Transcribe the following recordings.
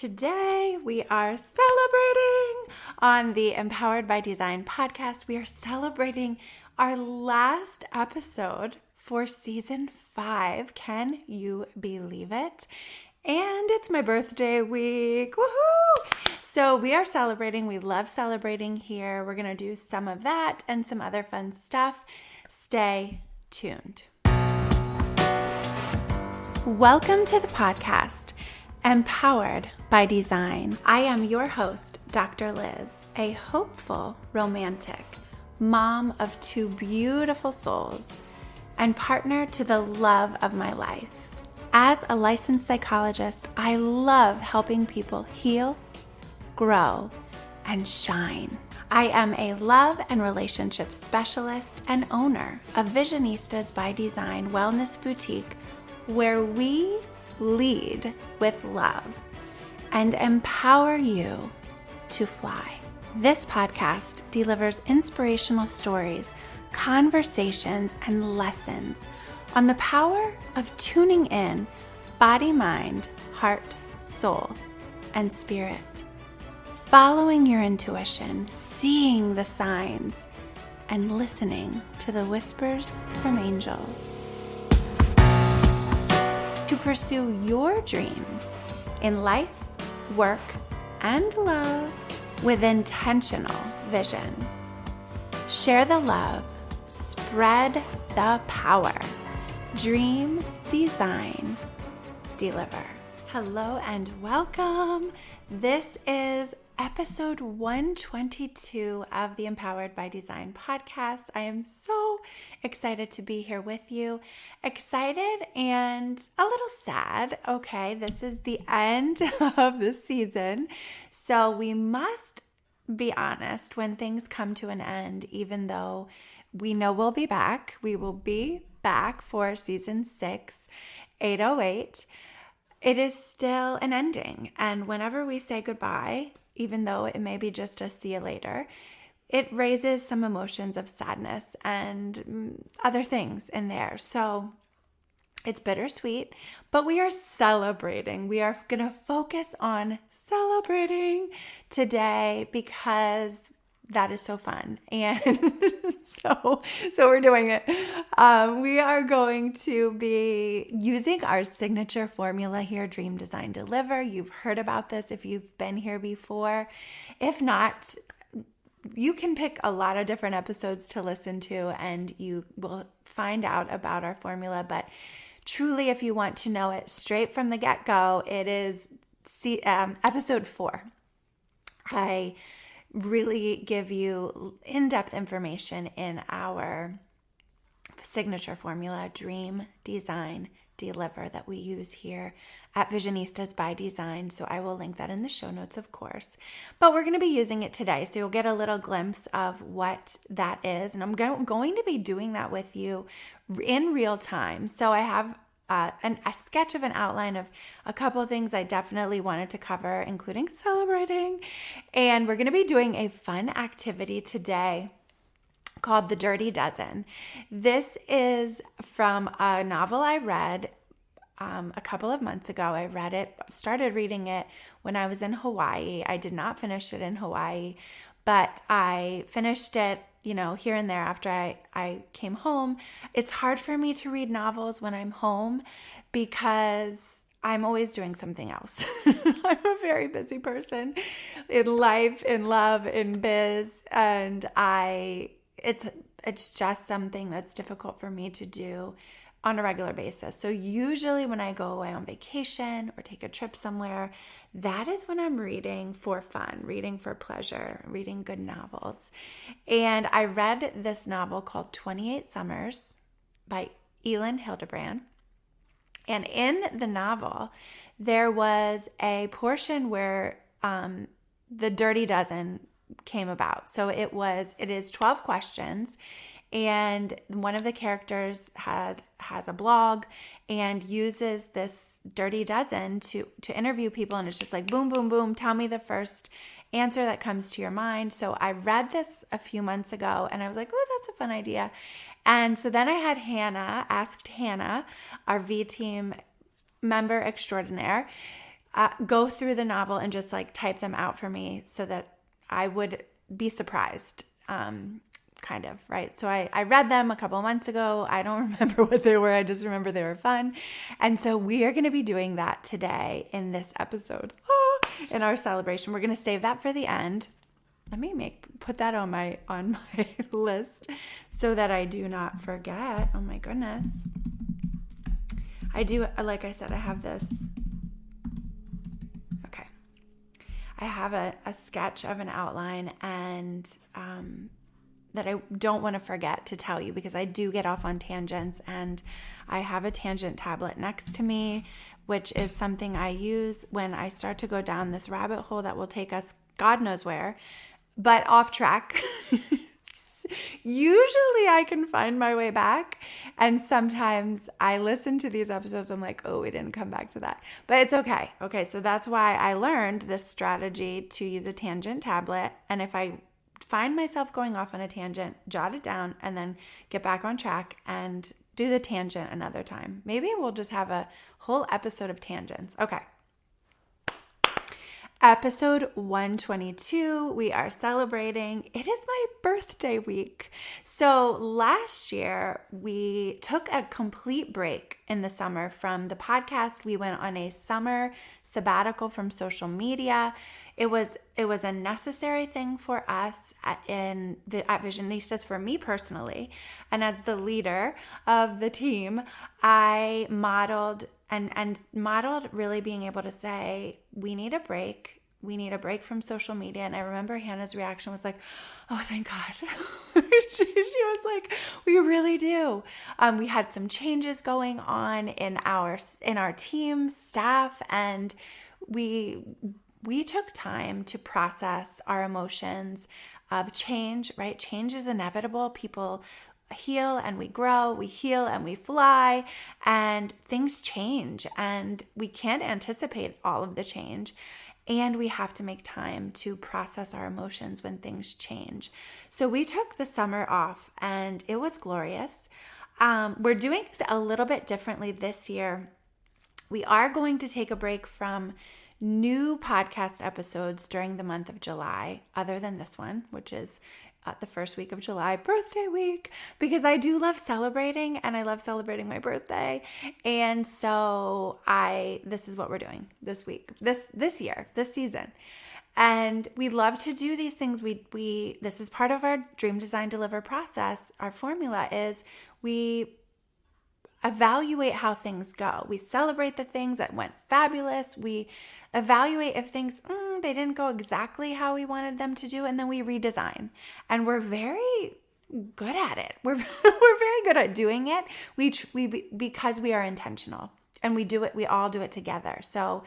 today we are celebrating on the Empowered by Design podcast. We are celebrating our last episode for season 5. Can you believe it? And it's my birthday week. Woohoo! So we are celebrating. We love celebrating here. We're going to do some of that and some other fun stuff. Stay tuned. Welcome to the podcast, Empowered by Design. I am your host, Dr. Liz, a hopeful romantic, mom of 2 beautiful souls, and partner to the love of my life. As a licensed psychologist, I love helping people heal, grow, and shine. I am a love and relationship specialist and owner of Visionistas by Design Wellness Boutique, where we lead with love and empower you to fly. This podcast delivers inspirational stories, conversations, and lessons on the power of tuning in body, mind, heart, soul, and spirit. Following your intuition, seeing the signs, and listening to the whispers from angels. To pursue your dreams in life, work, and love with intentional vision. Share the love, spread the power. Dream, design, deliver. Hello and welcome. This is episode 122 of the Empowered by Design podcast. I am so excited to be here with you. Excited and a little sad. Okay, this is the end of the season. So we must be honest when things come to an end, even though we know we'll be back. We will be back for season 6, 808. It is still an ending. And whenever we say goodbye, even though it may be just a see you later, it raises some emotions of sadness and other things in there. So it's bittersweet, but we are celebrating. We are going to focus on celebrating today because that is so fun. And so we're doing it. We are going to be using our signature formula here, Dream, Design, Deliver. You've heard about this if you've been here before. If not, you can pick a lot of different episodes to listen to and you will find out about our formula. But truly, if you want to know it straight from the get-go, it is episode 4. I really give you in-depth information in our signature formula, Dream, Design, Deliver, that we use here at Visionistas by Design. So I will link that in the show notes, of course. But we're going to be using it today, so you'll get a little glimpse of what that is. And I'm going to be doing that with you in real time. So I have a sketch of an outline of a couple of things I definitely wanted to cover, including celebrating. And we're going to be doing a fun activity today called The Dirty Dozen. This is from a novel I read a couple of months ago. I read it, started reading it when I was in Hawaii. I did not finish it in Hawaii, but I finished it here and there after I came home. It's hard for me to read novels when I'm home because I'm always doing something else. I'm a very busy person in life, in love, in biz, and it's just something that's difficult for me to do on a regular basis. So usually when I go away on vacation or take a trip somewhere, that is when I'm reading for fun, reading for pleasure, reading good novels. And I read this novel called 28 Summers by Elin Hilderbrand. And in the novel, there was a portion where the Dirty Dozen came about. So it is 12 questions. And one of the characters has a blog and uses this Dirty Dozen to interview people. And it's just like, boom, boom, boom. Tell me the first answer that comes to your mind. So I read this a few months ago and I was like, oh, that's a fun idea. And so then I had asked Hannah, our V-Team member extraordinaire, go through the novel and just like type them out for me so that I would be surprised, kind of, right? So I read them a couple of months ago. I don't remember what they were. I just remember they were fun. And so we are going to be doing that today in this episode, in our celebration. We're going to save that for the end. Let me put that on my list so that I do not forget. Oh my goodness. I do, like I said, I have this. Okay. I have a sketch of an outline and that I don't want to forget to tell you because I do get off on tangents, and I have a tangent tablet next to me, which is something I use when I start to go down this rabbit hole that will take us God knows where, but off track. Usually I can find my way back, and sometimes I listen to these episodes, I'm like, oh, we didn't come back to that, but it's okay. Okay, so that's why I learned this strategy to use a tangent tablet, and if I find myself going off on a tangent, jot it down, and then get back on track and do the tangent another time. Maybe we'll just have a whole episode of tangents. Okay. Episode 122, we are celebrating. It is my birthday week. So last year, we took a complete break in the summer from the podcast. We went on a summer sabbatical from social media. It was a necessary thing for us at Visionistas, for me personally. And as the leader of the team, I modeled and modeled really being able to say, we need a break. We need a break from social media. And I remember Hannah's reaction was like, oh, thank God. she was like, we really do. We had some changes going on in our team, staff, and we took time to process our emotions of change, right? Change is inevitable. People heal and we grow, we heal and we fly, and things change, and we can't anticipate all of the change, and we have to make time to process our emotions when things change. So we took the summer off, and it was glorious. We're doing a little bit differently this year. We are going to take a break from new podcast episodes during the month of July, other than this one, which is the first week of July, birthday week, because I do love celebrating, and I love celebrating my birthday. And so this is what we're doing this week, this year, this season. And we love to do these things. This is part of our Dream Design Deliver process. Our formula is we evaluate how things go. We celebrate the things that went fabulous. We evaluate if things, they didn't go exactly how we wanted them to do, and then we redesign. And we're very good at it. We're very good at doing it. Because we are intentional, and we do it. We all do it together. So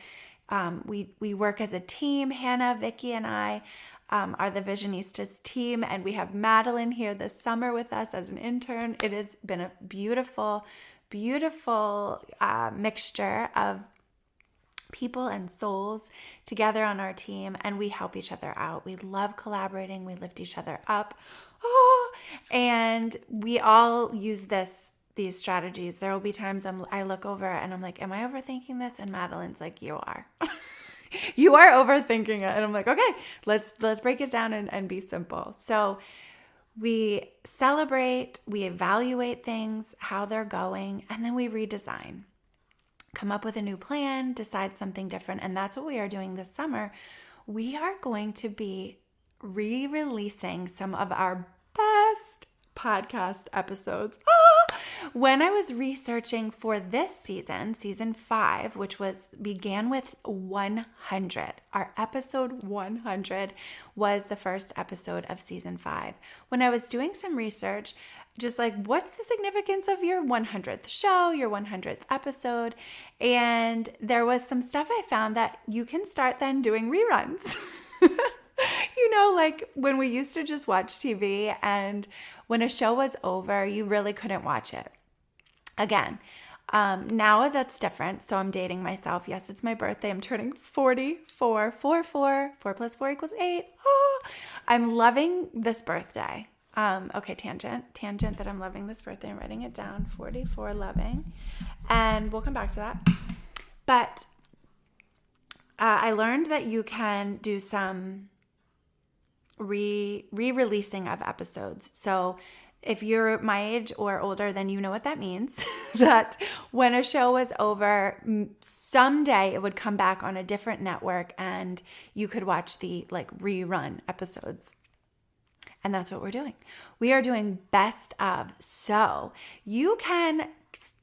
we work as a team. Hannah, Vicky, and I are the Visionistas team, and we have Madeline here this summer with us as an intern. It has been a beautiful mixture of people and souls together on our team, and we help each other out. We love collaborating. We lift each other up. And we all use these strategies. There will be times I look over and I'm like, am I overthinking this? And Madeline's like, you are. You are overthinking it. And I'm like, okay, let's break it down and be simple. So we celebrate, we evaluate things, how they're going, and then we redesign. Come up with a new plan, decide something different. And that's what we are doing this summer. We are going to be re-releasing some of our best podcast episodes. When I was researching for this season 5, which began with 100, our episode 100 was the first episode of season 5. When I was doing some research, just like, what's the significance of your 100th show, your 100th episode? And there was some stuff I found that you can start then doing reruns. Like when we used to just watch TV, and when a show was over, you really couldn't watch it again. Now that's different. So I'm dating myself. Yes, it's my birthday. I'm turning 44. 4 plus 4 equals 8. I'm loving this birthday. Okay, tangent that I'm loving this birthday. I'm writing it down. 44 loving. And we'll come back to that. But I learned that you can do some re-releasing of episodes. So if you're my age or older, then you know what that means. That when a show was over, someday it would come back on a different network and you could watch the rerun episodes. And that's what we're doing. We are doing best of. So you can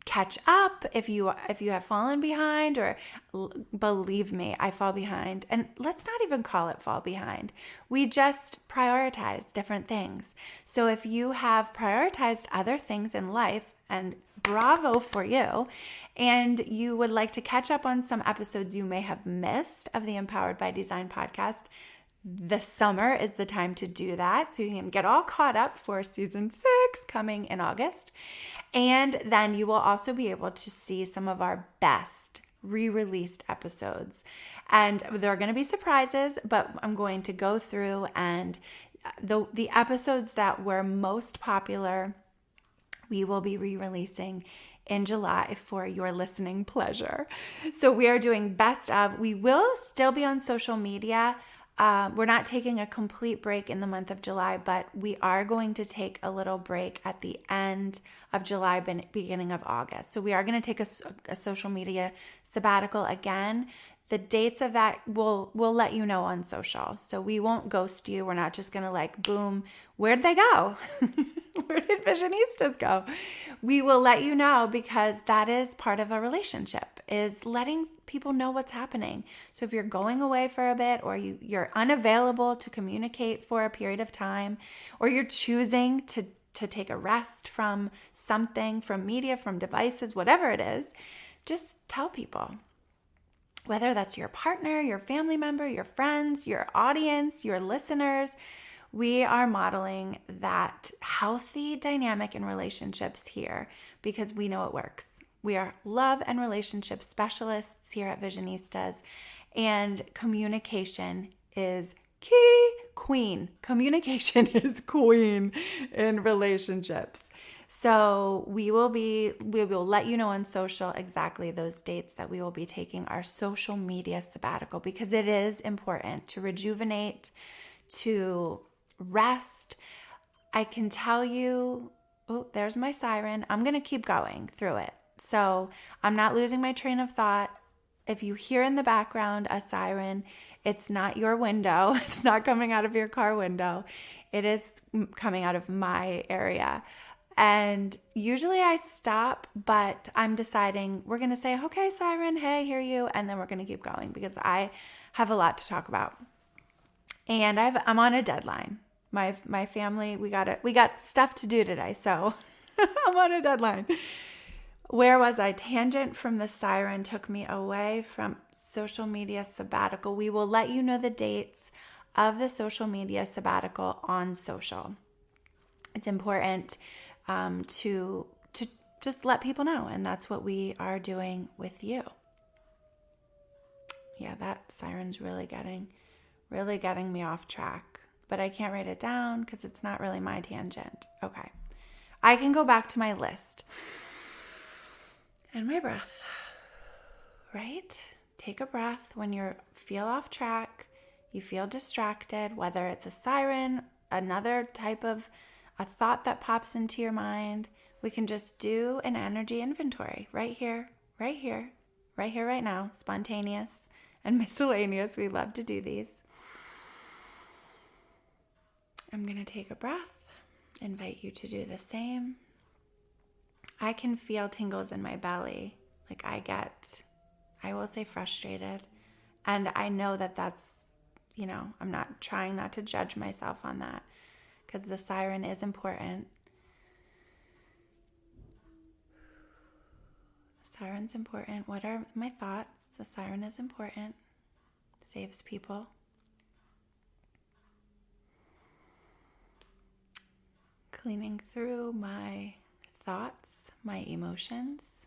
catch up if you have fallen behind, or believe me, I fall behind. And let's not even call it fall behind. We just prioritize different things. So if you have prioritized other things in life, and bravo for you, and you would like to catch up on some episodes you may have missed of the Empowered by Design podcast, the summer is the time to do that. So you can get all caught up for season 6 coming in August. And then you will also be able to see some of our best re-released episodes. And there are going to be surprises, but I'm going to go through, and the episodes that were most popular, we will be re-releasing in July for your listening pleasure. So we are doing best of. We will still be on social media. We're not taking a complete break in the month of July, but we are going to take a little break at the end of July, beginning of August. So we are going to take a social media sabbatical again. The dates of that we'll let you know on social. So we won't ghost you. We're not just going to boom, where'd they go? Where did Visionistas go? We will let you know, because that is part of a relationship, is letting people know what's happening. So if you're going away for a bit, or you're unavailable to communicate for a period of time, or you're choosing to take a rest from something, from media, from devices, whatever it is, just tell people. Whether that's your partner, your family member, your friends, your audience, your listeners, we are modeling that healthy dynamic in relationships here, because we know it works. We are love and relationship specialists here at Visionistas, and communication is key. Queen. Communication is queen in relationships. So we will let you know on social exactly those dates that we will be taking our social media sabbatical, because it is important to rejuvenate, to rest. I can tell you, oh, there's my siren. I'm going to keep going through it. So I'm not losing my train of thought. If you hear in the background a siren, it's not your window. It's not coming out of your car window. It is coming out of my area. And usually I stop, but I'm deciding we're going to say, okay, siren, hey, hear you. And then we're going to keep going, because I have a lot to talk about. And I'm on a deadline. My family, we got stuff to do today. So I'm on a deadline. Where was I? Tangent from the siren took me away from social media sabbatical. We will let you know the dates of the social media sabbatical on social. It's important to just let people know, and that's what we are doing with you. Yeah, that siren's really getting me off track, but I can't write it down because it's not really my tangent. Okay, I can go back to my list and my breath. Right? Take a breath when you feel off track, you feel distracted, whether it's a siren, another type of a thought that pops into your mind. We can just do an energy inventory right here, right now, spontaneous and miscellaneous. We love to do these. I'm going to take a breath, invite you to do the same. I can feel tingles in my belly. I will say frustrated. And I know that that's, I'm not trying not to judge myself on that, because the siren is important. The siren's important. What are my thoughts? The siren is important. Saves people. Cleaning through my thoughts, my emotions.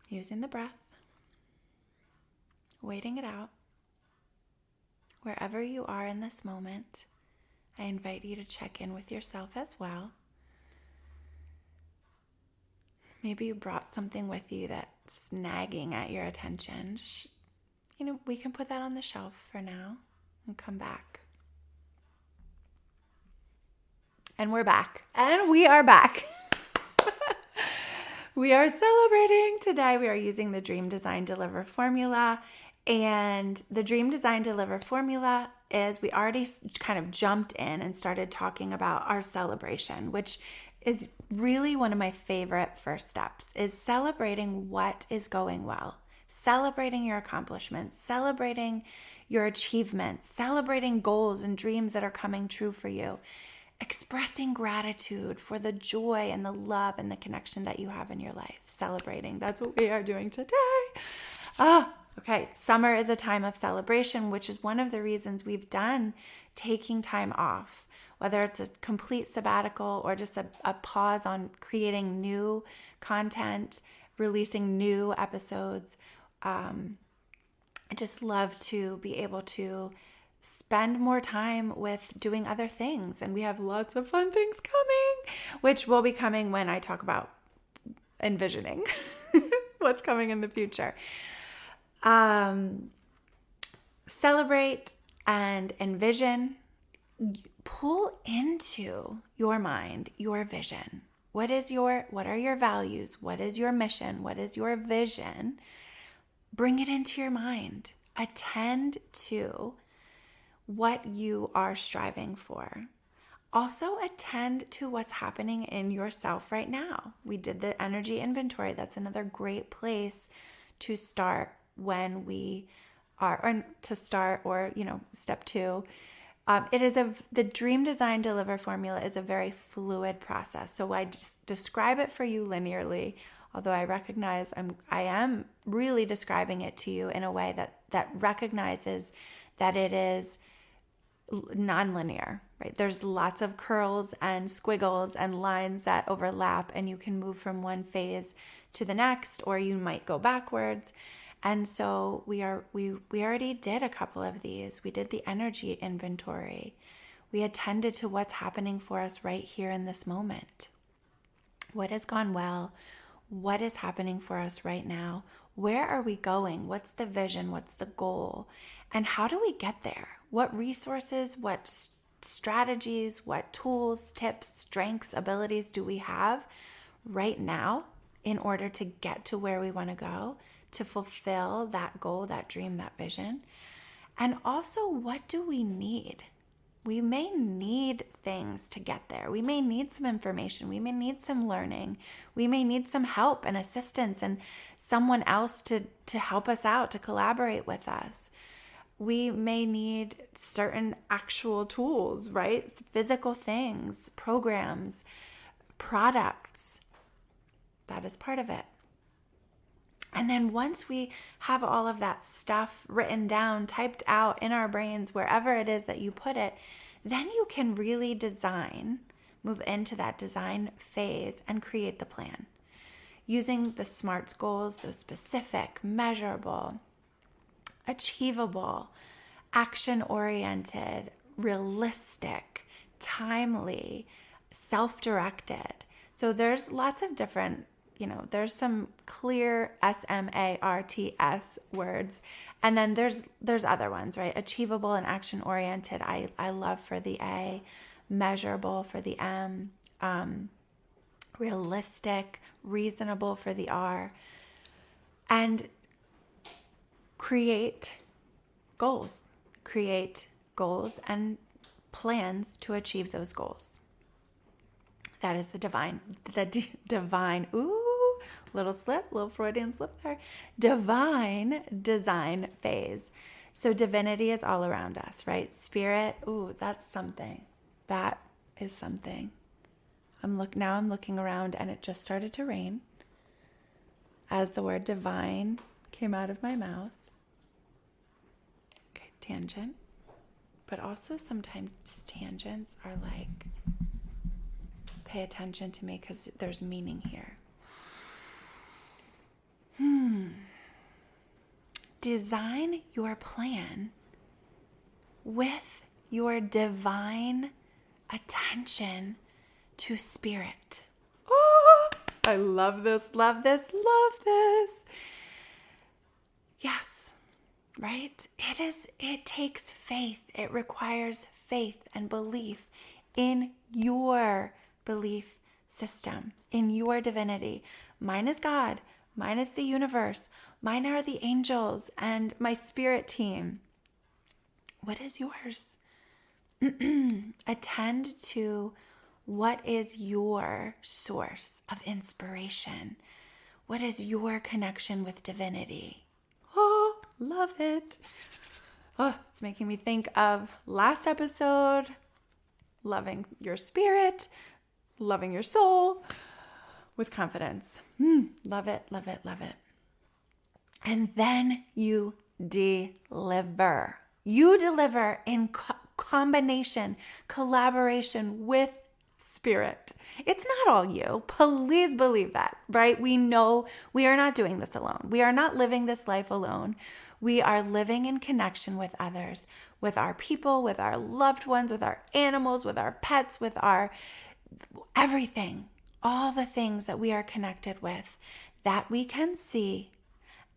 Using the breath. Waiting it out. Wherever you are in this moment, I invite you to check in with yourself as well. Maybe you brought something with you that snagging at your attention, we can put that on the shelf for now and come back. And we're back. And we are back. We are celebrating today. We are using the Dream Design Deliver formula. And the Dream Design Deliver formula is, we already kind of jumped in and started talking about our celebration, which is really one of my favorite first steps, is celebrating what is going well, celebrating your accomplishments, celebrating your achievements, celebrating goals and dreams that are coming true for you, expressing gratitude for the joy and the love and the connection that you have in your life, celebrating. That's what we are doing today. Okay, summer is a time of celebration, which is one of the reasons we've done taking time off, whether it's a complete sabbatical or just a pause on creating new content, releasing new episodes. I just love to be able to spend more time with doing other things. And we have lots of fun things coming, which will be coming when I talk about envisioning what's coming in the future. Celebrate and envision. Pull into your mind your vision. What are your values? What is your mission? What is your vision? Bring it into your mind. Attend to what you are striving for. Also attend to what's happening in yourself right now. We did the energy inventory. That's another great place to start when we are, step 2. The Dream Design Deliver formula is a very fluid process. So I just describe it for you linearly, although I recognize I am really describing it to you in a way that recognizes that it is nonlinear, right? There's lots of curls and squiggles and lines that overlap, and you can move from one phase to the next, or you might go backwards. And so we already did a couple of these. We did the energy inventory. We attended to what's happening for us right here in this moment. What has gone well? What is happening for us right now? Where are we going? What's the vision? What's the goal? And how do we get there? What resources, what strategies, what tools, tips, strengths, abilities do we have right now in order to get to where we want to go, to fulfill that goal, that dream, that vision? And also, what do we need? We may need things to get there. We may need some information. We may need some learning. We may need some help and assistance and someone else to help us out, to collaborate with us. We may need certain actual tools, right? Physical things, programs, products. That is part of it. And then once we have all of that stuff written down, typed out in our brains, wherever it is that you put it, then you can really move into that design phase and create the plan. Using the SMARTS goals, so specific, measurable, achievable, action-oriented, realistic, timely, self-directed. So there's lots of different, there's some clear SMARTS words, and then there's other ones, right? Achievable and action-oriented, I love for the A, measurable for the M, realistic, reasonable for the R, and create goals and plans to achieve those goals. That is the divine, little Freudian slip there, divine design phase. So divinity is all around us, right? Spirit, that's something. That is something. I'm looking around, and it just started to rain as the word divine came out of my mouth. Okay, tangent. But also sometimes tangents are like, pay attention to me because there's meaning here. Design your plan with your divine attention to spirit. I love this, love this, love this. Yes, right? It takes faith. It requires faith and belief in your belief system, in your divinity. Mine is God. Mine is the universe. Mine are the angels and my spirit team. What is yours? Attend to what is your source of inspiration. What is your connection with divinity? Oh, love it. Oh, it's making me think of last episode, loving your spirit, loving your soul with confidence. Love it, love it, love it. And then you deliver. You deliver in combination, collaboration with spirit. It's not all you. Please believe that, right? We know we are not doing this alone. We are not living this life alone. We are living in connection with others, with our people, with our loved ones, with our animals, with our pets, with our everything, all the things that we are connected with that we can see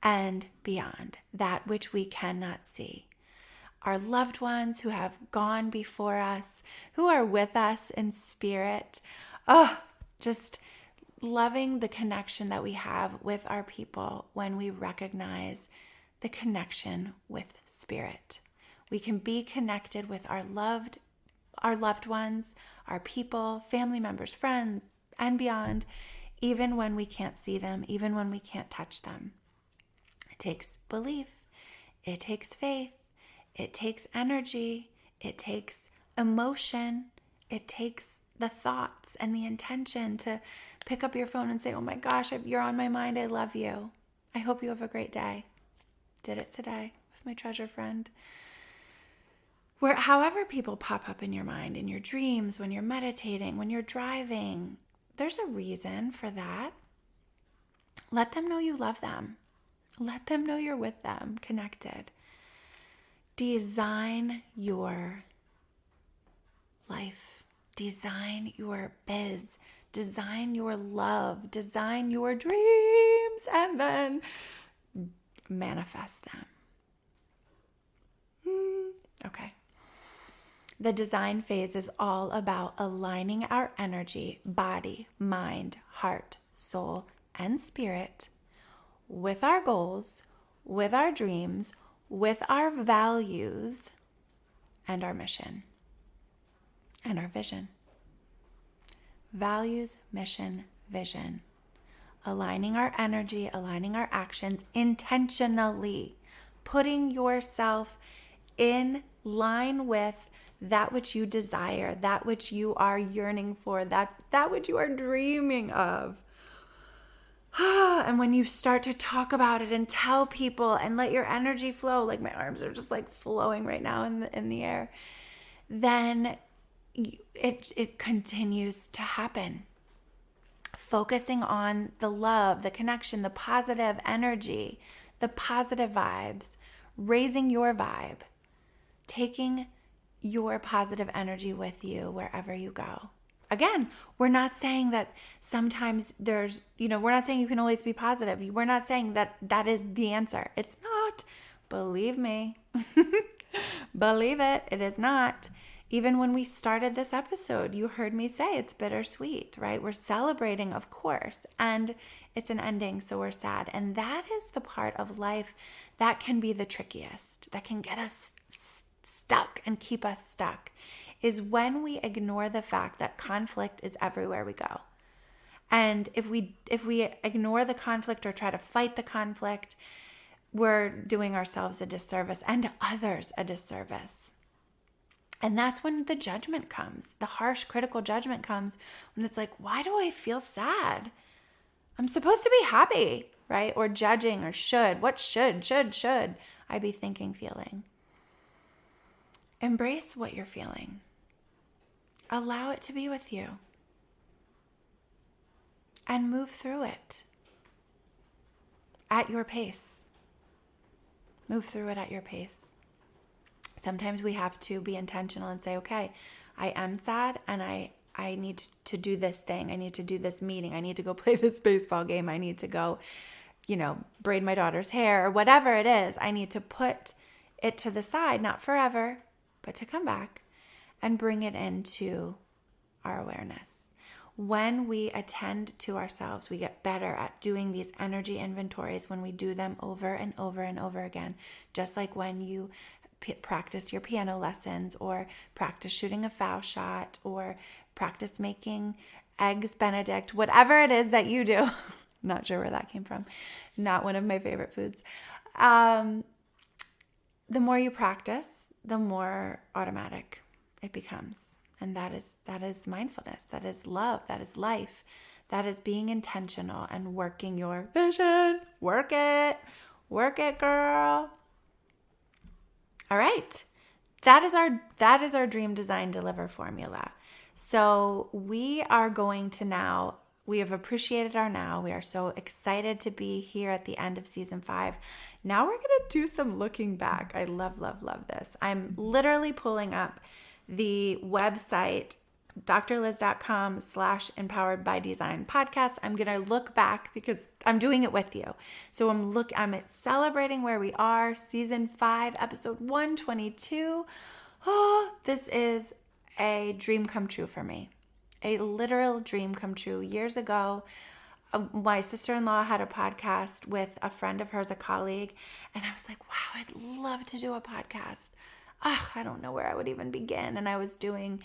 and beyond, that which we cannot see. Our loved ones who have gone before us, who are with us in spirit. Oh, just loving the connection that we have with our people when we recognize the connection with spirit. We can be connected with our loved ones, our people, family members, friends, and beyond, even when we can't see them, even when we can't touch them. It takes belief. It takes faith. It takes energy. It takes emotion. It takes the thoughts and the intention to pick up your phone and say, oh my gosh, you're on my mind. I love you. I hope you have a great day. Did it today with my treasure friend. However people pop up in your mind, in your dreams, when you're meditating, when you're driving, there's a reason for that. Let them know you love them. Let them know you're with them, connected. Design your life. Design your biz. Design your love. Design your dreams, and then manifest them. Okay. The design phase is all about aligning our energy, body, mind, heart, soul, and spirit with our goals, with our dreams, with our values, and our mission, and our vision. Values, mission, vision. Aligning our energy, aligning our actions intentionally, putting yourself in line with that which you desire, that which you are yearning for, that which you are dreaming of. And when you start to talk about it and tell people and let your energy flow, like my arms are just like flowing right now in the air, then it continues to happen. Focusing on the love, the connection, the positive energy, the positive vibes, raising your vibe, taking your positive energy with you wherever you go. Again, we're not saying that sometimes we're not saying you can always be positive. We're not saying that is the answer. It's not. Believe me. Believe it. It is not. Even when we started this episode, you heard me say it's bittersweet, right? We're celebrating, of course, and it's an ending, so we're sad. And that is the part of life that can be the trickiest, that can get us stuck and keep us stuck, is when we ignore the fact that conflict is everywhere we go. And if we ignore the conflict or try to fight the conflict, we're doing ourselves a disservice and others a disservice. And that's when the judgment comes, the harsh, critical judgment comes, when it's like, why do I feel sad? I'm supposed to be happy, right? Or judging, or what should I be thinking, feeling? Embrace what you're feeling. Allow it to be with you. And move through it at your pace. Move through it at your pace. Sometimes we have to be intentional and say, okay, I am sad and I I need to do this thing. I need to do this meeting. I need to go play this baseball game. I need to go, braid my daughter's hair or whatever it is. I need to put it to the side, not forever, but to come back and bring it into our awareness. When we attend to ourselves, we get better at doing these energy inventories when we do them over and over and over again. Just like when you practice your piano lessons or practice shooting a foul shot or practice making eggs Benedict, whatever it is that you do. Not sure where that came from. Not one of my favorite foods. The more you practice, the more automatic it becomes. And that is mindfulness. That is love. That is life. That is being intentional and working your vision. Work it. Work it, girl. All right. That is our Dream Design Deliver formula. So we are going to we have appreciated our now. We are so excited to be here at the end of season 5. Now we're going to do some looking back. I love, love, love this. I'm literally pulling up the website, drliz.com/empowered by design podcast. I'm going to look back because I'm doing it with you. So I'm celebrating where we are, season 5, episode 122. Oh, this is a dream come true for me. A literal dream come true. Years ago, my sister-in-law had a podcast with a friend of hers, a colleague, and I was like, wow, I'd love to do a podcast. I don't know where I would even begin. And I was doing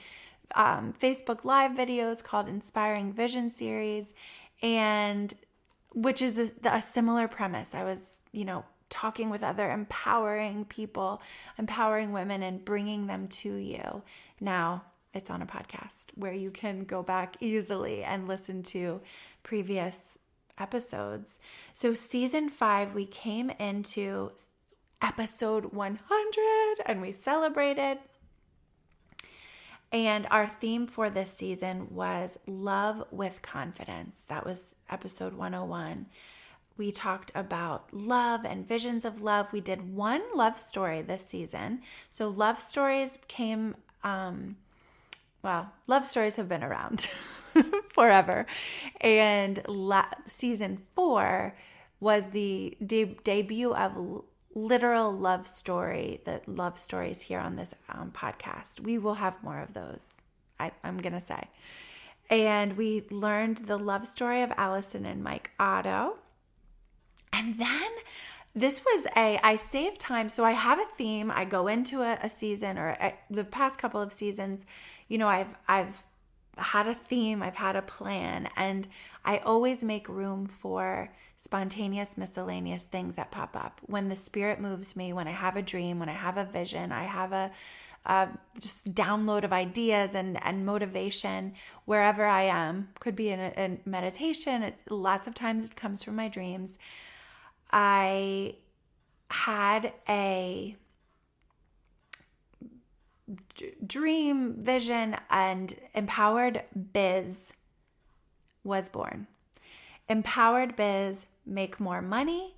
Facebook Live videos called Inspiring Vision Series, and which is a similar premise. I was, talking with other empowering people, empowering women, and bringing them to you. Now it's on a podcast where you can go back easily and listen to previous episodes. So season 5, we came into episode 100 and we celebrated. And our theme for this season was love with confidence. That was episode 101. We talked about love and visions of love. We did one love story this season. So love stories came, love stories have been around forever. And season 4 was the debut of literal love story, the love stories here on this podcast. We will have more of those, I'm going to say. And we learned the love story of Allison and Mike Otto. And then this was I saved time. So I have a theme. I go into a season or the past couple of seasons, I've had a theme, I've had a plan, and I always make room for spontaneous, miscellaneous things that pop up. When the spirit moves me, when I have a dream, when I have a vision, I have a just download of ideas and motivation wherever I am. Could be in a meditation. Lots of times it comes from my dreams. I had a dream, vision, and Empowered Biz was born. Empowered Biz, make more money,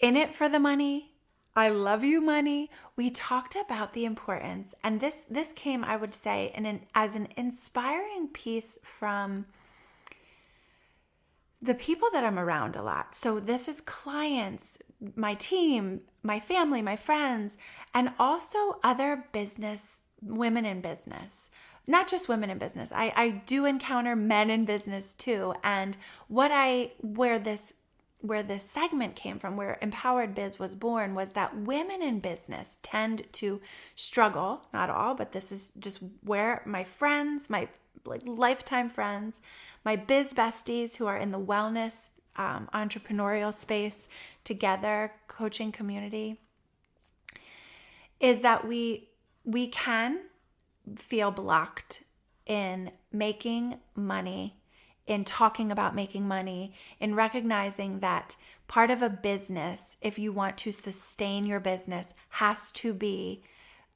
in it for the money. I love you, money. We talked about the importance, and this came, I would say, as an inspiring piece from the people that I'm around a lot. So this is clients, my team, my family, my friends, and also other women in business. Not just women in business. I do encounter men in business too. And where this segment came from, where Empowered Biz was born, was that women in business tend to struggle, not all, but this is just where my friends, my lifetime friends, my biz besties who are in the wellness, entrepreneurial space together, coaching community, is that we can feel blocked in making money, in talking about making money, in recognizing that part of a business, if you want to sustain your business, has to be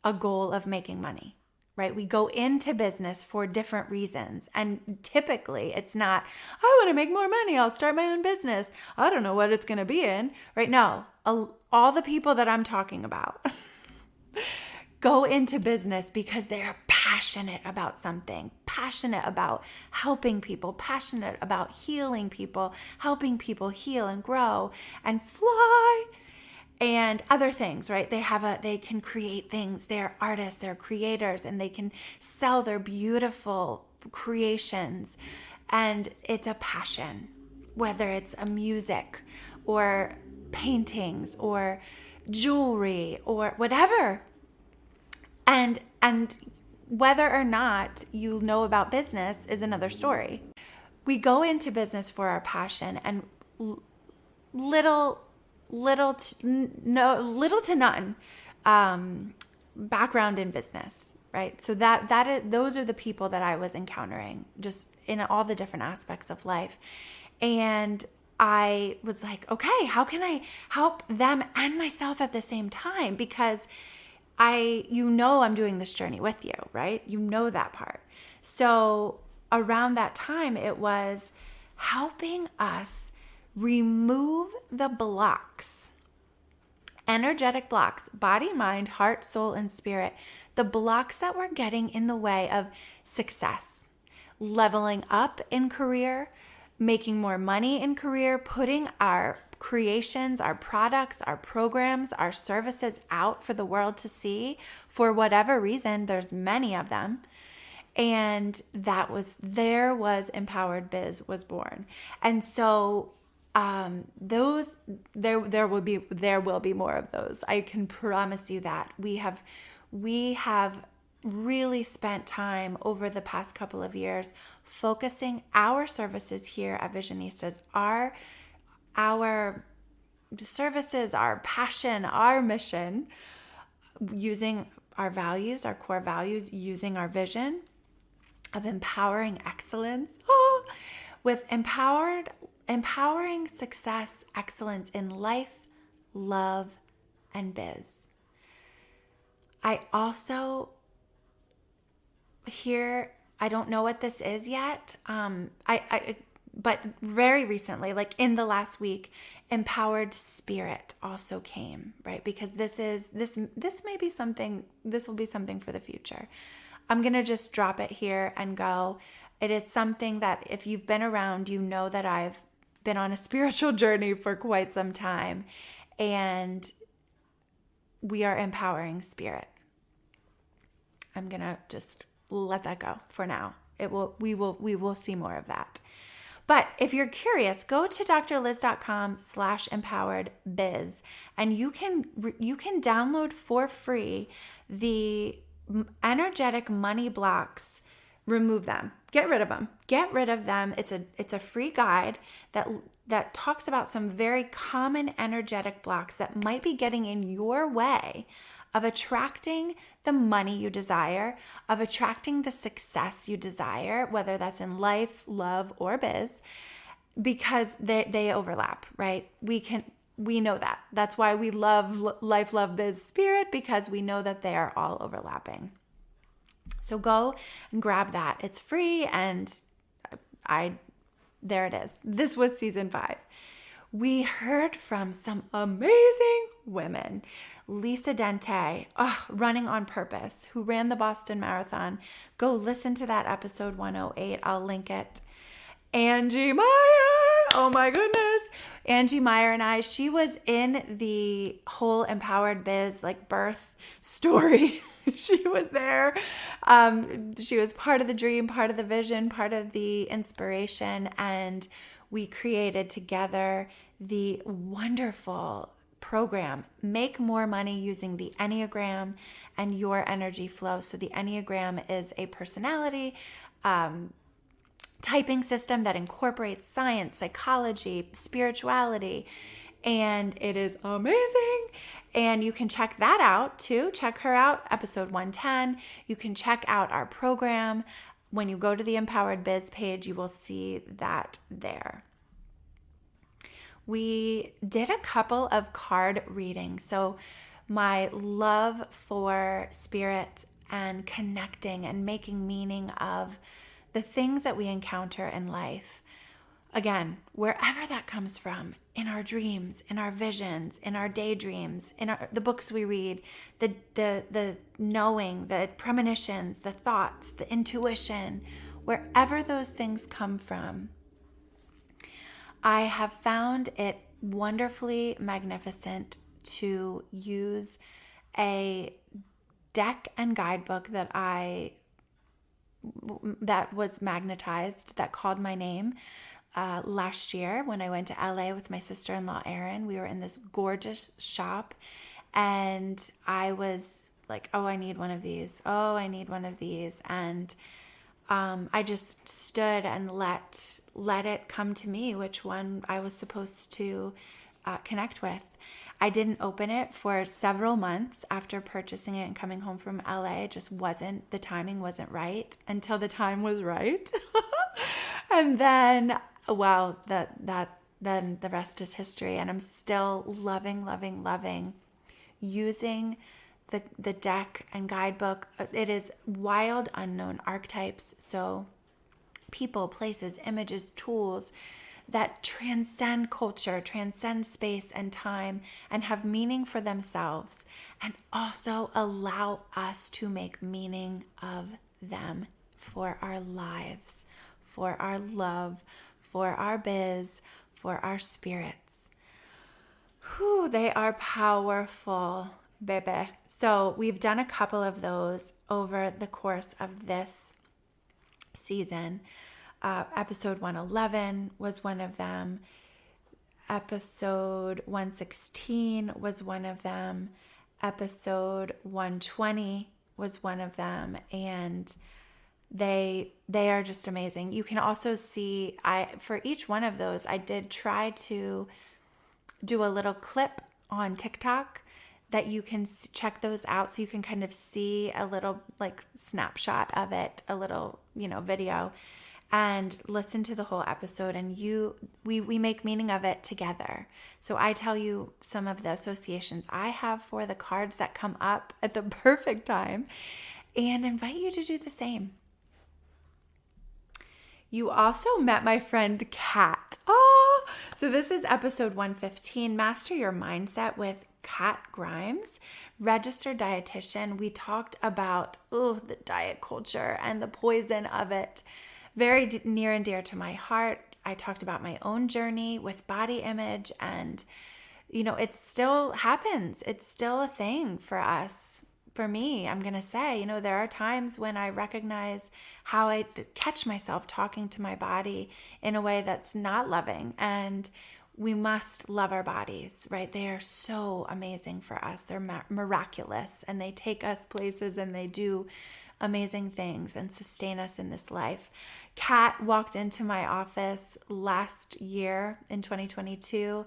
a goal of making money, right? We go into business for different reasons. And typically it's not, I want to make more money, I'll start my own business. I don't know what it's going to be in, right? No, all the people that I'm talking about go into business because they are passionate passionate about something, passionate about helping people, passionate about healing people, helping people heal and grow and fly and other things, right? They can create things. They're artists, they're creators, and they can sell their beautiful creations. And it's a passion, whether it's a music or paintings or jewelry or whatever. And whether or not you know about business is another story. We go into business for our passion, and little to none background in business, right? So those are the people that I was encountering just in all the different aspects of life. And I was like, okay, how can I help them and myself at the same time? Because I'm doing this journey with you, right? You know that part. So around that time, it was helping us remove the blocks, energetic blocks, body, mind, heart, soul, and spirit, the blocks that were getting in the way of success, leveling up in career, making more money in career, putting our creations, our products, our programs, our services out for the world to see for whatever reason. There's many of them. And there was Empowered Biz was born. And so there will be more of those. I can promise you that. We have really spent time over the past couple of years focusing our services here at Visionistas, our services, our passion, our mission, using our values, our core values, using our vision of empowering excellence, with empowering success, excellence in life, love, and biz. I also I don't know what this is yet. But very recently, like in the last week, empowered spirit also came, right? Because this may be something, this will be something for the future. I'm going to just drop it here and go. It is something that if you've been around, you know that I've been on a spiritual journey for quite some time, and we are empowering spirit. I'm going to just let that go for now. We will see more of that. But if you're curious, go to drliz.com/empoweredbiz, and you can download for free the energetic money blocks. Remove them. Get rid of them. It's a free guide that talks about some very common energetic blocks that might be getting in your way of attracting the money you desire, of attracting the success you desire, whether that's in life, love, or biz, because they overlap, right? We know that. That's why we love life, love, biz, spirit, because we know that they are all overlapping. So go and grab that. It's free, and there it is. This was season 5. We heard from some amazing women. Lisa Dente, running on purpose, who ran the Boston Marathon. Go listen to that episode 108. I'll link it. Angie Meyer. Oh my goodness. Angie Meyer and I, she was in the whole Empowered Biz birth story. She was there. She was part of the dream, part of the vision, part of the inspiration, and we created together the wonderful program, Make More Money Using the Enneagram and Your Energy Flow. So the Enneagram is a personality typing system that incorporates science, psychology, spirituality, and it is amazing. And you can check that out too. Check her out, episode 110. You can check out our program. When you go to the Empowered Biz page, you will see that there. We did a couple of card readings. So my love for spirit and connecting and making meaning of the things that we encounter in life. Again, wherever that comes from, in our dreams, in our visions, in our daydreams, in the books we read, the knowing, the premonitions, the thoughts, the intuition, wherever those things come from, I have found it wonderfully magnificent to use a deck and guidebook that was magnetized, that called my name. Last year when I went to LA with my sister-in-law, Erin, we were in this gorgeous shop and I was like, oh, I need one of these. Oh, I need one of these. And I just stood and let it come to me, which one I was supposed to connect with. I didn't open it for several months after purchasing it and coming home from LA. It just wasn't, the timing wasn't right until the time was right. And then, well, then the rest is history. And I'm still loving using the deck and guidebook. It is wild, unknown archetypes. So people, places, images, tools that transcend culture, transcend space and time, and have meaning for themselves, and also allow us to make meaning of them for our lives, for our love, for our biz, for our spirits. Whew, they are powerful, baby. So we've done a couple of those over the course of this season. Episode 111 was one of them. Episode 116 was one of them. Episode 120 was one of them. And they are just amazing. You can also see, for each one of those, I did try to do a little clip on TikTok that you can check those out, so you can kind of see a little like snapshot of it, a little, video, and listen to the whole episode, and we make meaning of it together. So I tell you some of the associations I have for the cards that come up at the perfect time, and invite you to do the same. You also met my friend Kat. Oh, so this is episode 115, Master Your Mindset with Kat Grimes, registered dietitian. We talked about the diet culture and the poison of it. Very near and dear to my heart. I talked about my own journey with body image, and it still happens. It's still a thing for us. For me, I'm going to say, there are times when I recognize how I catch myself talking to my body in a way that's not loving, and we must love our bodies, right? They are so amazing for us. They're miraculous, and they take us places, and they do amazing things and sustain us in this life. Kat walked into my office last year in 2022,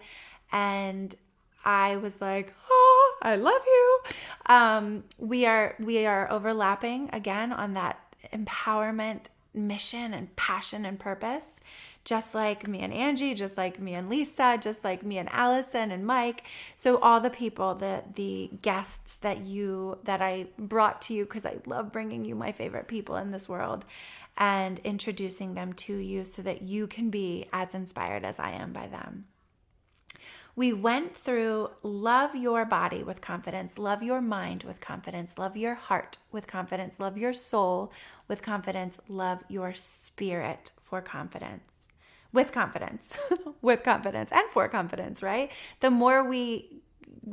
and I was like, oh, I love you. We are overlapping again on that empowerment mission and passion and purpose, just like me and Angie, just like me and Lisa, just like me and Allison and Mike. So all the people, the guests that I brought to you, because I love bringing you my favorite people in this world and introducing them to you so that you can be as inspired as I am by them. We went through love your body with confidence, love your mind with confidence, love your heart with confidence, love your soul with confidence, love your spirit for confidence. With confidence, with confidence, and for confidence, right? The more we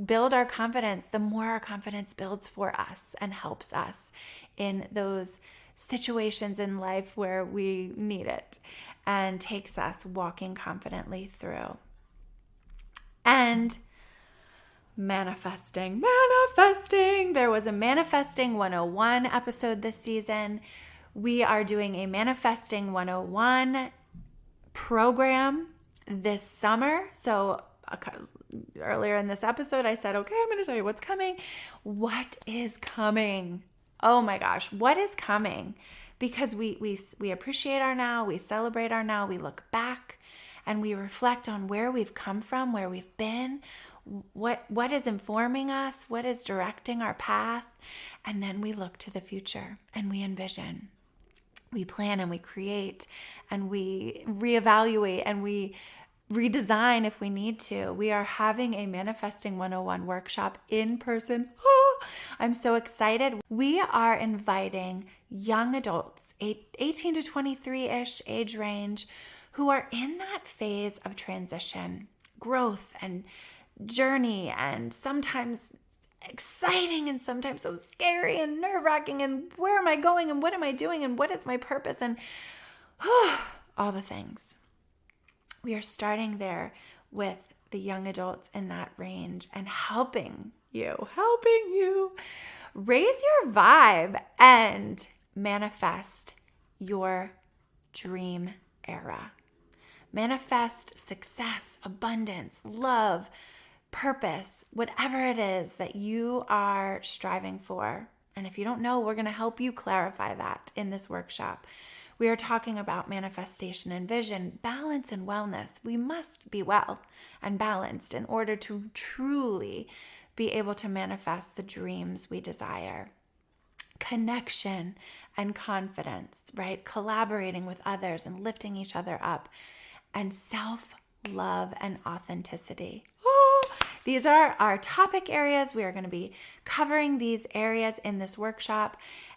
build our confidence, the more our confidence builds for us and helps us in those situations in life where we need it, and takes us walking confidently through. And manifesting. There was a Manifesting 101 episode this season. We are doing a Manifesting 101 program this summer. So earlier in this episode, I said, okay, I'm going to tell you what's coming. What is coming? Oh my gosh, what is coming? Because we appreciate our now, we celebrate our now, we look back and we reflect on where we've come from, where we've been, what is informing us, what is directing our path, and then we look to the future and we envision. we plan and we create and we reevaluate and we redesign if we need to. We are having a Manifesting 101 workshop in person. Oh, I'm so excited. We are inviting young adults, 18 to 23-ish age range, who are in that phase of transition, growth and journey, and sometimes exciting and sometimes so scary and nerve-wracking, and where am I going and what am I doing and what is my purpose, and all the things. We are starting there with the young adults in that range and helping you raise your vibe and manifest your dream era. Manifest success, abundance, love, purpose, whatever it is that you are striving for. And if you don't know, we're going to help you clarify that in this workshop. We are talking about manifestation and vision, balance and wellness. We must be well and balanced in order to truly be able to manifest the dreams we desire. Connection and confidence, right? Collaborating with others and lifting each other up. And self-love and authenticity. These are our topic areas. We are going to be covering these areas in this workshop.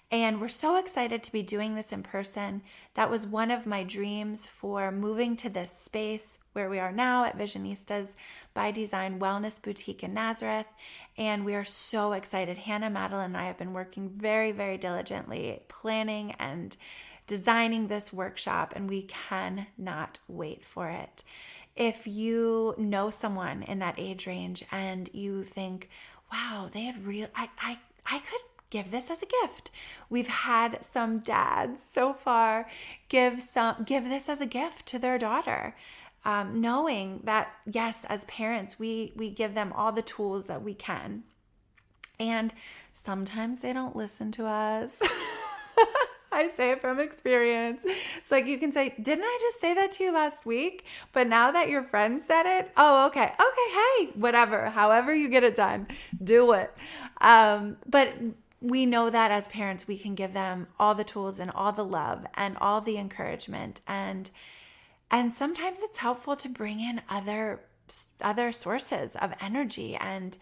And we're so excited to be doing this in person. That was one of my dreams for moving to this space where we are now at Visionistas by Design Wellness Boutique in Nazareth. And we are so excited. Hannah, Madeline, and I have been working very, very diligently planning and designing this workshop, and we cannot wait for it. If you know someone in that age range and you think, wow, they had I could give this as a gift. We've had some dads so far give this as a gift to their daughter, knowing that, yes, as parents, we give them all the tools that we can. And sometimes they don't listen to us. I say it from experience. It's like you can say, didn't I just say that to you last week? But now that your friend said it, oh, okay, hey, whatever, however you get it done, do it. But we know that as parents, we can give them all the tools and all the love and all the encouragement. And sometimes it's helpful to bring in other sources of energy and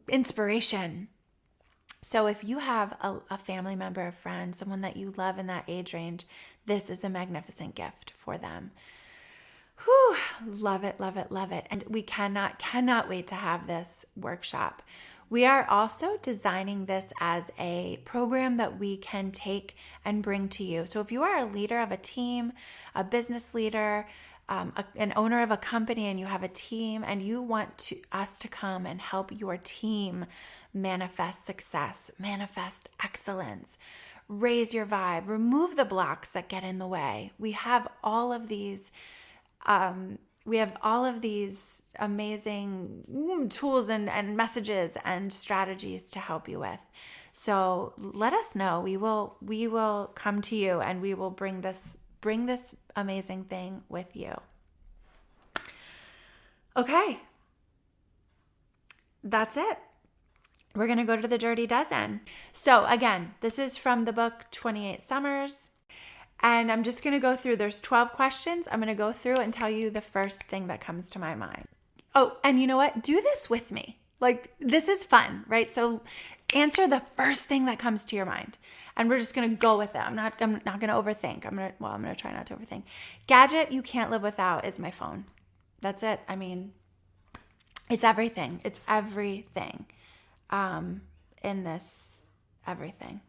inspiration. So if you have a family member, a friend, someone that you love in that age range, this is a magnificent gift for them. Whew, love it, love it, love it. And we cannot wait to have this workshop. We are also designing this as a program that we can take and bring to you. So if you are a leader of a team, a business leader, an owner of a company, and you have a team and you want us to come and help your team manifest success, manifest excellence, raise your vibe, remove the blocks that get in the way. We have all of these amazing tools and messages and strategies to help you with. So let us know. We will come to you and we will bring this amazing thing with you. Okay. That's it. We're going to go to the Dirty Dozen. So again, this is from the book 28 Summers. And I'm just going to go through, there's 12 questions. I'm going to go through and tell you the first thing that comes to my mind. Oh, and you know what? Do this with me. Like, this is fun, right? So answer the first thing that comes to your mind. And we're just going to go with it. I'm not going to overthink. I'm going to try not to overthink. Gadget you can't live without is my phone. That's it. I mean, it's everything. It's everything. In this everything.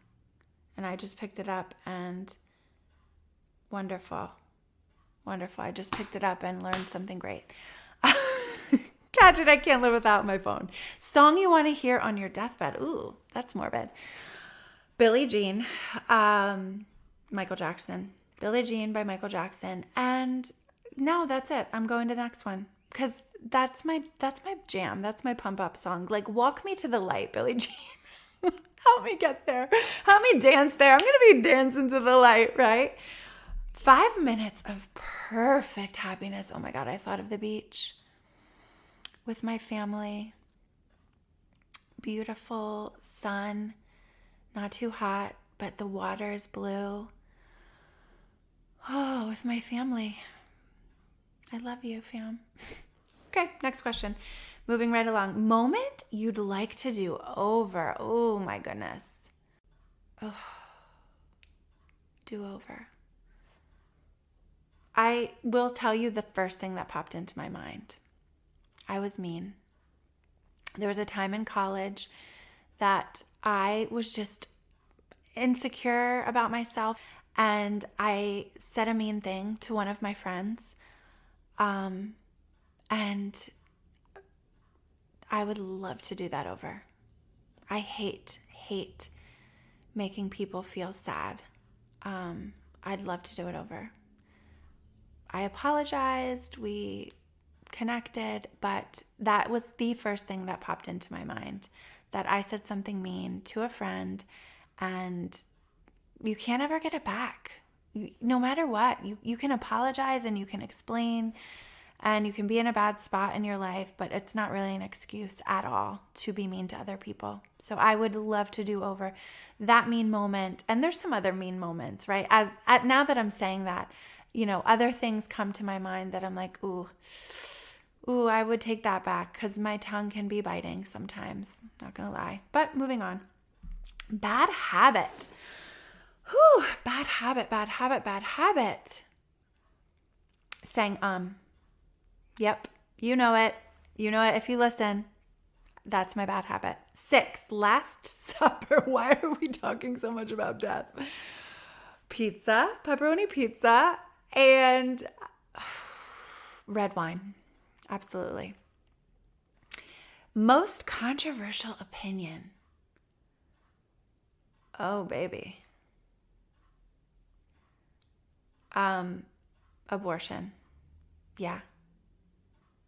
And I just picked it up and wonderful. I just picked it up and learned something great. Gadget I can't live without my phone. Song you want to hear on your deathbed. Ooh, that's morbid. Billie Jean, Michael Jackson. Billie Jean by Michael Jackson. And no, that's it. I'm going to the next one. Because that's my jam. That's my pump up song. Like, walk me to the light, Billie Jean. Help me get there. Help me dance there. I'm going to be dancing to the light, right? 5 minutes of perfect happiness. Oh my God, I thought of the beach with my family. Beautiful sun, not too hot, but the water is blue. Oh, with my family. I love you, fam. Okay, next question. Moving right along. Moment you'd like to do over. Oh my goodness. Oh, do over. I will tell you the first thing that popped into my mind. I was mean. There was a time in college that I was just insecure about myself, and I said a mean thing to one of my friends. And I would love to do that over. I hate making people feel sad. I'd love to do it over. I apologized, we connected, but that was the first thing that popped into my mind, that I said something mean to a friend, and you can't ever get it back. No matter what, you can apologize and you can explain, and you can be in a bad spot in your life, but it's not really an excuse at all to be mean to other people. So I would love to do over that mean moment. And there's some other mean moments, right? Now that I'm saying that, other things come to my mind that I'm like, ooh, I would take that back, because my tongue can be biting sometimes. Not gonna lie. But moving on. Bad habit. Whew, bad habit. Saying, Yep, you know it. You know it if you listen. That's my bad habit. 6, Last Supper. Why are we talking so much about death? Pizza, pepperoni pizza, and red wine. Absolutely. Most controversial opinion. Oh, baby. Abortion. Yeah.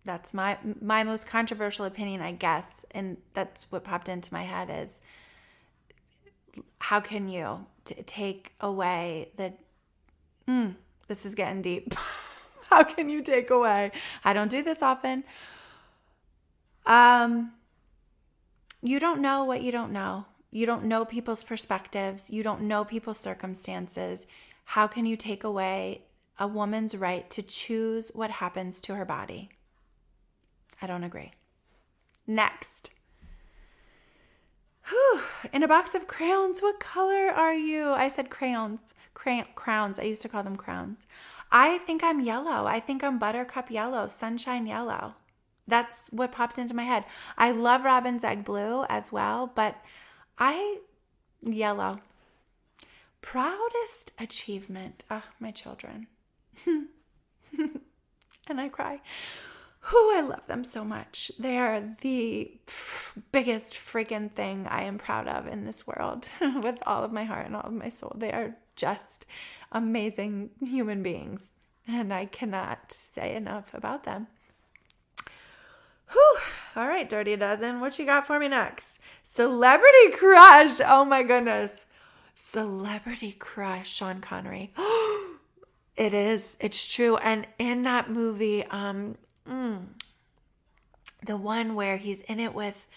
That's my most controversial opinion, I guess. And that's what popped into my head is, how can you take away this is getting deep. How can you take away? I don't do this often. You don't know what you don't know. You don't know people's perspectives. You don't know people's circumstances. How can you take away a woman's right to choose what happens to her body? I don't agree. Next. In a box of crayons, what color are you? I said crayons. Crowns. I used to call them crowns. I think I'm yellow. I think I'm buttercup yellow, sunshine yellow. That's what popped into my head. I love robin's egg blue as well, but yellow. Proudest achievement. Oh, my children. And I cry. I love them so much. They are the biggest freaking thing I am proud of in this world with all of my heart and all of my soul. They are just amazing human beings, and I cannot say enough about them. All right, Dirty Dozen, what you got for me next? Celebrity crush. Oh my goodness. Celebrity crush, Sean Connery. It is. It's true. And in that movie, the one where he's in it with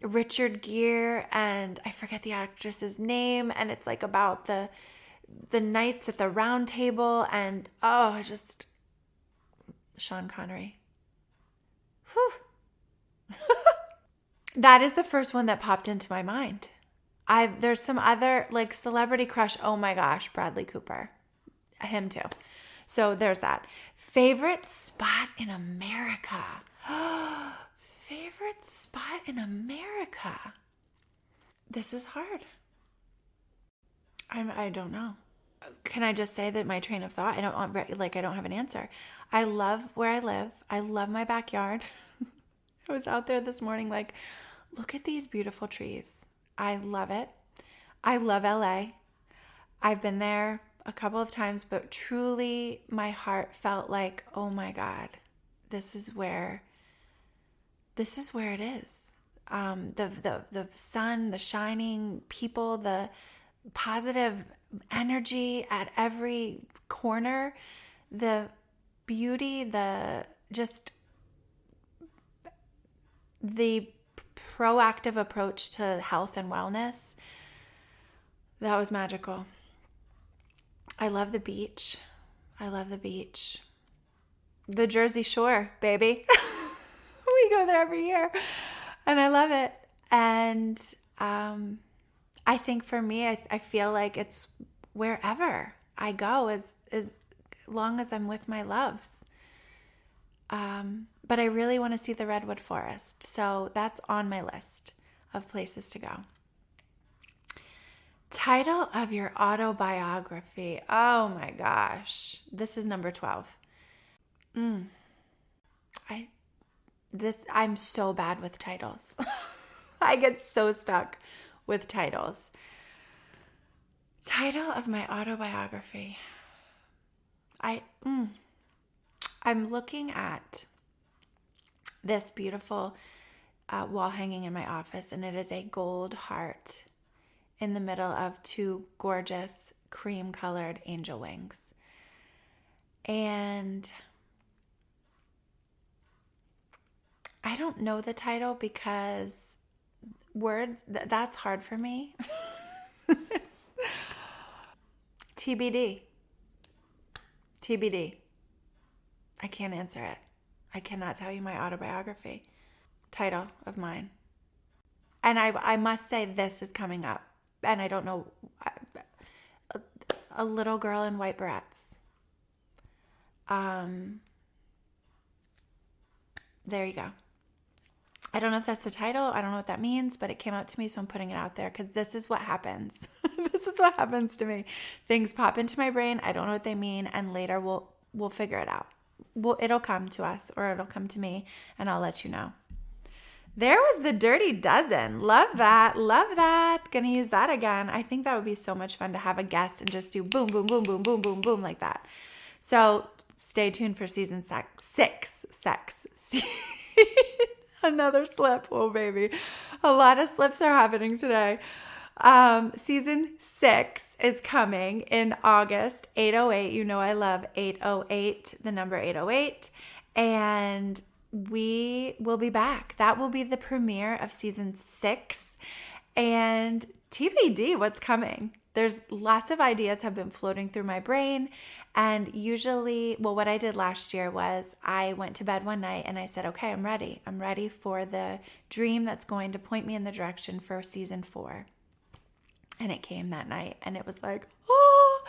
Richard Gere, and I forget the actress's name, and it's like about the knights at the round table, and just Sean Connery. Whew. That is the first one that popped into my mind. There's some other like celebrity crush. Oh my gosh, Bradley Cooper. Him too. So there's that. Favorite spot in America. Favorite spot in America. This is hard. I don't know. Can I just say that my train of thought, I don't have an answer. I love where I live. I love my backyard. I was out there this morning like, look at these beautiful trees. I love it. I love LA. I've been there a couple of times, but truly my heart felt like, oh my God, this is where it is. The sun, the shining people, the positive energy at every corner, the beauty, the proactive approach to health and wellness. That was magical. I love the beach. I love the beach. The Jersey Shore, baby. We go there every year and I love it. And I think for me, I feel like it's wherever I go as long as I'm with my loves. But I really want to see the Redwood Forest. So that's on my list of places to go. Title of your autobiography. Oh my gosh. This is number 12. I'm so bad with titles. I get so stuck with titles. Title of my autobiography. I'm looking at this beautiful wall hanging in my office, and it is a gold heart in the middle of two gorgeous cream-colored angel wings. And I don't know the title because words, that's hard for me. TBD. I can't answer it. I cannot tell you my autobiography. Title of mine. And I must say this is coming up. And I don't know. A little girl in white barrettes. There you go. I don't know if that's the title. I don't know what that means, but it came out to me, so I'm putting it out there because this is what happens. This is what happens to me. Things pop into my brain. I don't know what they mean, and later we'll figure it out. It'll come to us, or it'll come to me, and I'll let you know. There was the Dirty Dozen. Love that. Love that. Gonna use that again. I think that would be so much fun to have a guest and just do boom, boom, boom, boom, boom, boom, boom like that. So stay tuned for season 6. Sex. Another slip. Oh, baby. A lot of slips are happening today. Season 6 is coming in August, 808. You know I love 808, the number 808. And we will be back. That will be the premiere of season 6. And TBD, what's coming? There's lots of ideas have been floating through my brain. And usually, what I did last year was I went to bed one night and I said, okay, I'm ready. I'm ready for the dream that's going to point me in the direction for season 4. And it came that night and it was like, oh,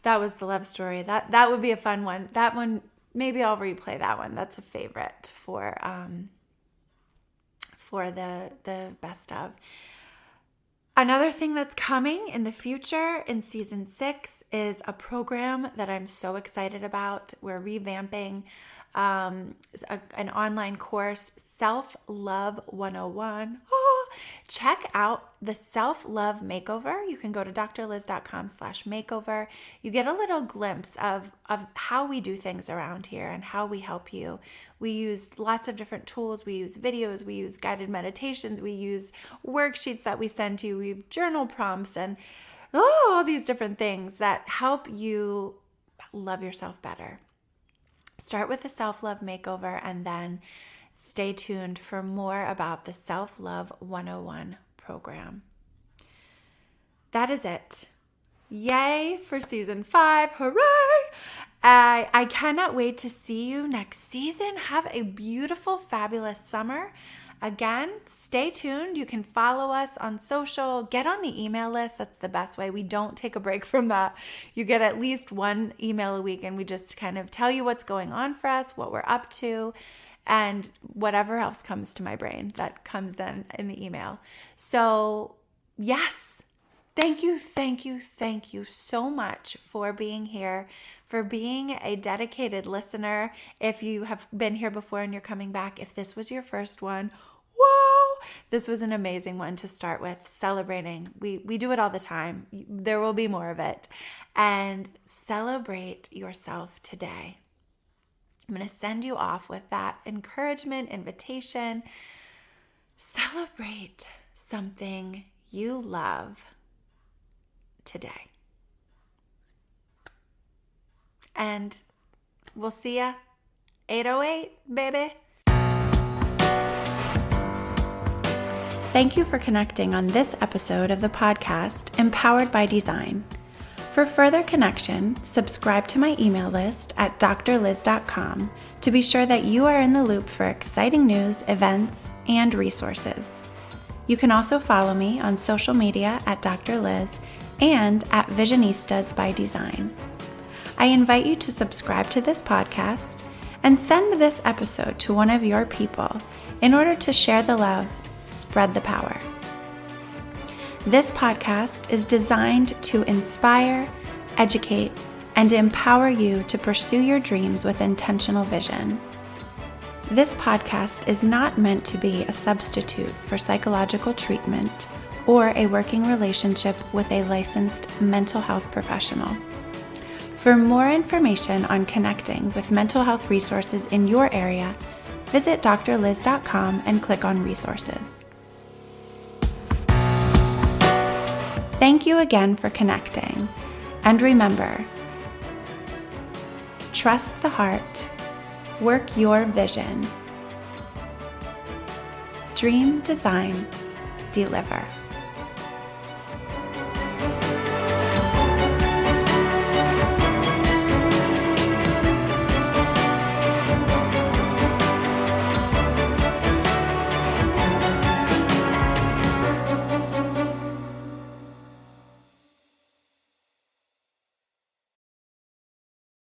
that was the love story. That would be a fun one. That one, maybe I'll replay that one. That's a favorite for the best of. Another thing that's coming in the future in season 6 is a program that I'm so excited about. We're revamping an online course, Self-Love 101. Check out the Self-Love Makeover. You can go to drliz.com/makeover. You get a little glimpse of how we do things around here and how we help you. We use lots of different tools. We use videos. We use guided meditations. We use worksheets that we send to you. We have journal prompts and all these different things that help you love yourself better. Start with the Self-Love Makeover and then stay tuned for more about the Self-Love 101 program. That is it. Yay for season 5. Hooray! I cannot wait to see you next season. Have a beautiful, fabulous summer. Again, stay tuned. You can follow us on social. Get on the email list. That's the best way. We don't take a break from that. You get at least one email a week, and we just kind of tell you what's going on for us, what we're up to, and whatever else comes to my brain that comes then in the email. So yes, thank you so much for being here, for being a dedicated listener. If you have been here before and you're coming back, if this was your first one, wow, this was an amazing one to start with, celebrating. We do it all the time. There will be more of it. And celebrate yourself today. I'm going to send you off with that encouragement, invitation. Celebrate something you love today. And we'll see ya 808, baby. Thank you for connecting on this episode of the podcast, Empowered by Design. For further connection, subscribe to my email list at drliz.com to be sure that you are in the loop for exciting news, events, and resources. You can also follow me on social media at Dr. Liz and at Visionistas by Design. I invite you to subscribe to this podcast and send this episode to one of your people in order to share the love, spread the power. This podcast is designed to inspire, educate, and empower you to pursue your dreams with intentional vision. This podcast is not meant to be a substitute for psychological treatment or a working relationship with a licensed mental health professional. For more information on connecting with mental health resources in your area, visit drliz.com and click on resources. Thank you again for connecting, and remember, trust the heart, work your vision, dream, design, deliver.